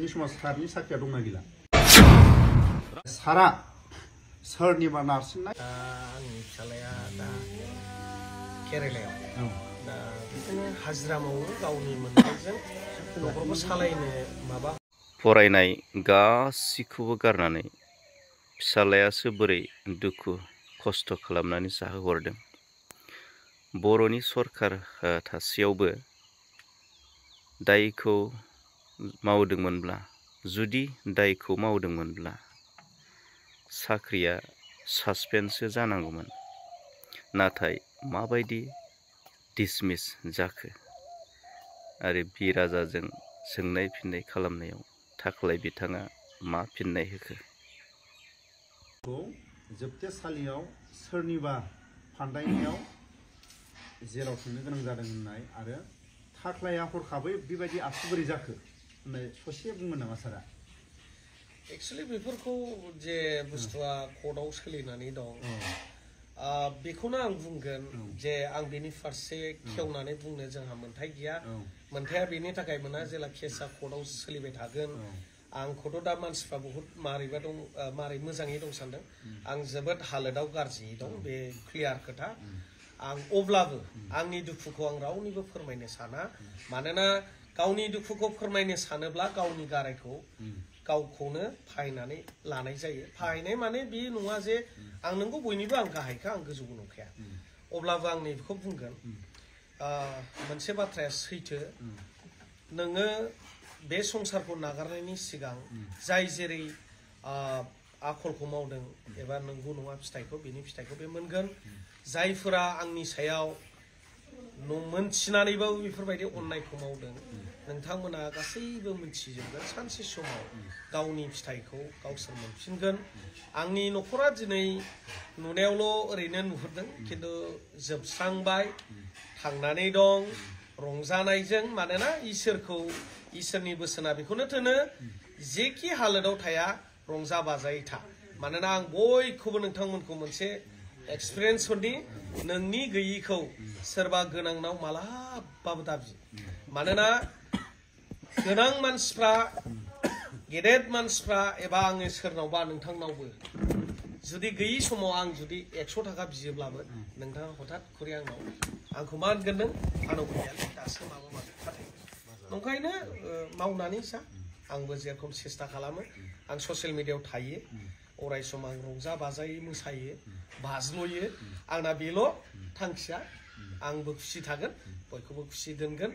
दिनैनि समाव सारनि साख्रिया दंना गैला सारा सोरनिबा नारसिननाय आंनि फिसालाया दा केरेलायाव दा बिदिनो हाजिरा मावो गावनि मोननायजों न'खरखौ सालायनो माबा फरायनाय गासिखौबो गारनानै फिसालायासो बोरै दुखु खस्थ' खालामनानै जाहोहरदों बर'नि सरखार थासेयावबो दायखौ मावदोंमोनब्ला जुदि दायखौ मावदोंमोनब्ला साख्रिया सासपेन्डसो जानांगौमोन नाथाय माबायदि डिसमिस जाखो आरो बिराजाजों सोंनाय फिननाय खालामनायाव थाख्लाय बिथाङा मा फिननाय होखो जोबथेसालियाव सोरनिबा फान्दायनायाव जेराव थांनो गोनां जादों होननाय आरो थाख्लाया हरखाबै बेबायदि आखु बोरै जाखो होननाय ससे बुंगोन नामा सारा एक्चुअली बेफोरखौ जे बुस्थुआ कर्टआव सोलिनानै दं बेखौनो आं बुंगोन जे आं बेनि फारसे खेवनानै बुंनो जोंहा मोन्थाय गैया मोन्थाया बेनि थाखाय मोना जेला केसआ कर्टआव सोलिबाय थागोन आंखौथ' दा मानसिफ्रा बहुत मारैबा दं मारै मोजाङै दं सानदों आं जोबोद हालोदाव गाज्रियै दं बे क्लियार खोथा आं अब्लाबो आंनि दुखुखौ आं रावनिबो फोरमायनो साना मानोना गावनि दुखुखौ फोरमायनो सानोब्ला गावनि गारायखौ गावखौनो फाहायनानै लानाय जायो फाहायनाय माने बे नङा जे आं नोंगौ बयनिबो आं गाहायखा आं गोजौबो नंखाया अब्लाबो आं नैबेखौ बुंगोन मोनसे बाथ्राया सैथो नोङो बे संसारखौ नागारनायनि सिगां जाय जेरै आखलखौ मावदों एबा नंगौ नङा फिथाइखौ बेनि फिथाइखौ बे मोनगोन जायफोरा आंनि सायाव मोनथिनानैबाबो बेफोरबायदि अननायखौ मावदों नोंथांमोना गासैबो मिथिजोबगोन सानसे समाव गावनि फिथाइखौ गावसोर मोनफिनगोन आंनि न'खरा दिनै नुनायावल' ओरैनो नुहुरदों खिन्थु जोबस्रांबाय थांनानै दं रंजानायजों मानोना इसोरनि बोसोना बेखौनो थोनो जेखि हालोदाव थाया रंजा बाजायै था मानोना आं बयखौबो नोंथांमोनखौ मोनसे एक्सपिरियेन्स हरनि नोंनि गैयिखौ सोरबा गोनांनाव मालाबाबो दाबि मानोना गोनां मानसिफ्रा गेदेर मानसिफ्रा एबा आङो सोरनावबा नोंथांनावबो जुदि गैयि समाव आं जुदि 100 थाखा बियोब्लाबो नोंथाङा हठात खरि आंखौ मा होनगोन नों आंनाव गैया दासो माबा माबि खाथायगोन नंखायनो मावनानै जा आंबो जेरखम सेस्था खालामो आं ससियेल मिडियायाव थायो अराय सम आं रंजा बाजायै मोसायो बाज्ल'यो आंना बेल' थांखिया आंबो खुसि थागोन बयखौबो खुसि दोनगोन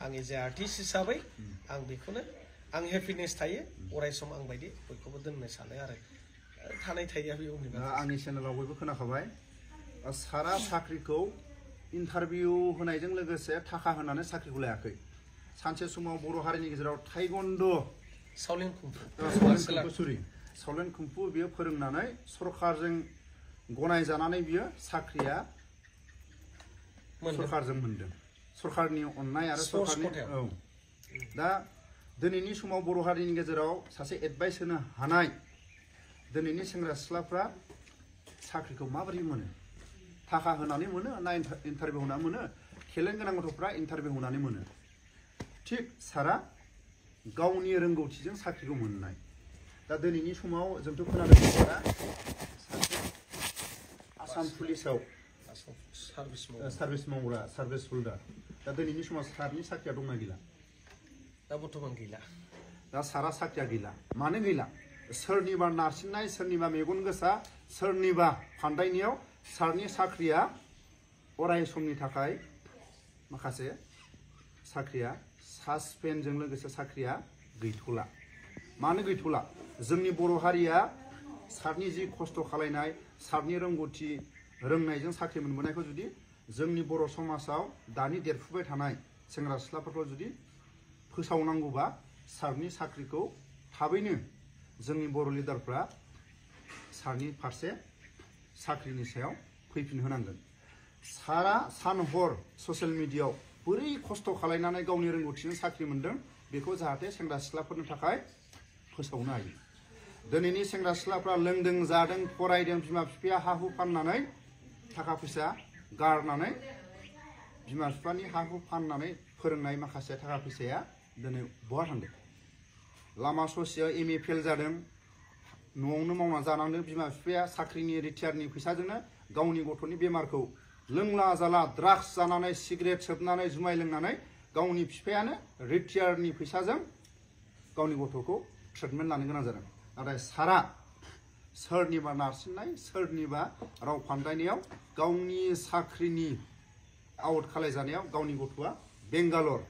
आंनि जे आर्टिस्ट हिसाबै आं बेखौनो आं हेपिनेस थायो अराय सम आं बायदि बयखौबो दोननो सानो आरो थानाय थाया बे उननि आंनि चेनेलाव बयबो खोनाखाबाय सारा साख्रिखौ इन्टारभिउ होनायजों लोगोसे थाखा होनानै साख्रिखौ लायाखै सानसे समाव बर' हारिनि गेजेराव ताइक्वान्ड' सावलेन कुम्फु बियो फोरोंनानै सरखारजों गनायजानानै बियो साख्रिया सरखारजों मोनदों सरखारनि अननाय आरो सरखारनि दा दिनैनि समाव बर' हारिनि गेजेराव सासे एडभाइस होनो हानाय दिनैनि सेंग्रा सिख्लाफ्रा साख्रिखौ माबोरै मोनो थाखा होनानै मोनो ना इन्टारभिउ होनानै मोनो टेलेन्ट गोनां गथ'फ्रा इन्टारभिउ होनानै मोनो थिग सारा गावनि रोंगौथिजों साख्रिखौ मोननाय दा दिनैनि समाव जोंथ' खोनादों सारा आसाम पुलिसाव सार्भिस मावग्रा सार्भिस हल्डार दा दिनैनि समाव सारनि साख्रिया दंना गैला दा बर्थमान गैला दा सारा साख्रिया गैला मानो गैला सोरनिबा नारसिननाय सोरनिबा मेगन गोसा सोरनिबा फान्दायनायाव सारनि साख्रिया अराय समनि थाखाय माखासे साख्रिया सासपेन्डजों लोगोसे साख्रिया गैथ'ला मानो गैथ'ला जोंनि बर' हारिया सारनि जि खस्थ' खालायनाय सारनि रोंगौथि रोंनायजों साख्रि मोनबोनायखौ जुदि जोंनि बर' समाजाव दानि देरफुबाय थानाय सेंग्रा सिख्लाफोरखौ जुदि फोसावनांगौबा सारनि साख्रिखौ थाबैनो जोंनि बर' लिडारफ्रा सारनि फारसे साख्रिनि सायाव फैफिन होनांगोन सारा सान हर ससियेल मिडियायाव बोरै खस्थ' खालायनानै गावनि रोंगौथिजों साख्रि मोनदों बेखौ जाहाथे सेंग्रा सिख्लाफोरनि थाखाय फोसावनो हायो दिनैनि सेंग्रा सिख्लाफ्रा लोंदों जादों फरायदों बिमा बिफाया हा हु फाननानै थाखा फैसा गारनानै बिमा बिफानि हा हु फाननानै फोरोंनाय माखासे थाखा फैसाया दिनै बहा थांदों लामा ससेयाव MA फेल जादों न'आवनो मावना जानांदों बिमा बिफाया साख्रिनि रिटायारनि फैसाजोंनो गावनि गथ'नि बेमारखौ लोंला जाला ड्राग्स जानानै सिगारेट सोबनानै जुमाय लोंनानै गावनि बिफायानो रिटायारनि फैसाजों गावनि गथ'खौ ट्रिटमेन्ट लानो गोनां जादों नाथाय सारा सोरनिबा नारसिननाय सोरनिबा राव फान्दायनायाव गावनि साख्रिनि आउट खालायजानायाव गावनि गथ'आ बेंगालर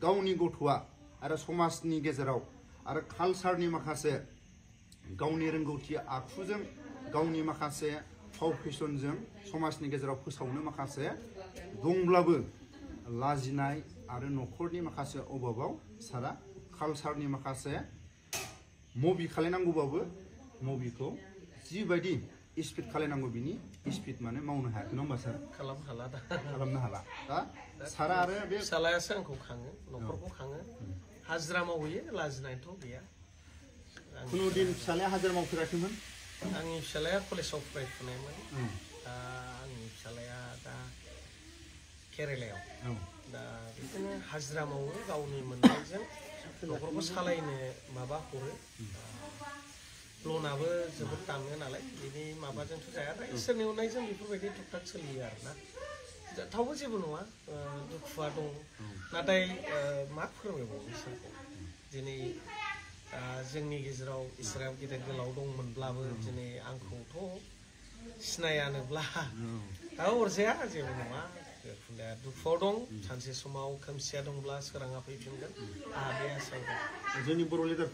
गावनि गथ'आ आरो समाजनि गेजेराव आरो कालसारनि माखासे गावनि रोंगौथि आखुजों गावनि माखासे फाव फेशनजों समाजनि गेजेराव फोसावनो माखासे दंब्लाबो लाजिनाय आरो न'खरनि माखासे अभाबाव सारा कालसारनि माखासे मुभि खालायनांगौबाबो मुभिखौ जिबायदि स्पिड खालायनांगौ बिनि स्पिड माने मावनो हायाखै नङा होमबा सार खालामनो हाला दा सारा आरो बे फिसालायासो आंखौ खाङो न'खरखौ खाङो हाजिरा मावहैयो लाजिनायथ' गैया खुनुदिन फिसालाया हाजिरा मावफेराखैमोन आंनि फिसालाया कलेजाव फरायफुनायमोन दा आंनि फिसालाया दा केरेलायाव दा बिदिनो हाजिरा मावो गावनि मोननायजों न'खरखौ सालायनो माबा हरो लनाबो जोबोद दामो नालाय बिनि माबाजोंथ' जाया दा इसोरनि अननायजों बेफोरबायदि टुकटाक सोलियो आरोना थेवबो जेबो नङा दुखुआ दं नाथाय मा फोरमायबावो इसोरखौ दिनै जोंनि गेजेराव इसोराव गेदेर गोलाव दंमोनब्लाबो दिनै आंखौथ' सिनायानोब्ला दा अरजाया जेबो नङा दुखुआव दं सानसे समाव खोमसिया दंब्ला सोराङा फैफिनगोन आंहा बे आसा दं जोंनि बर' लिडार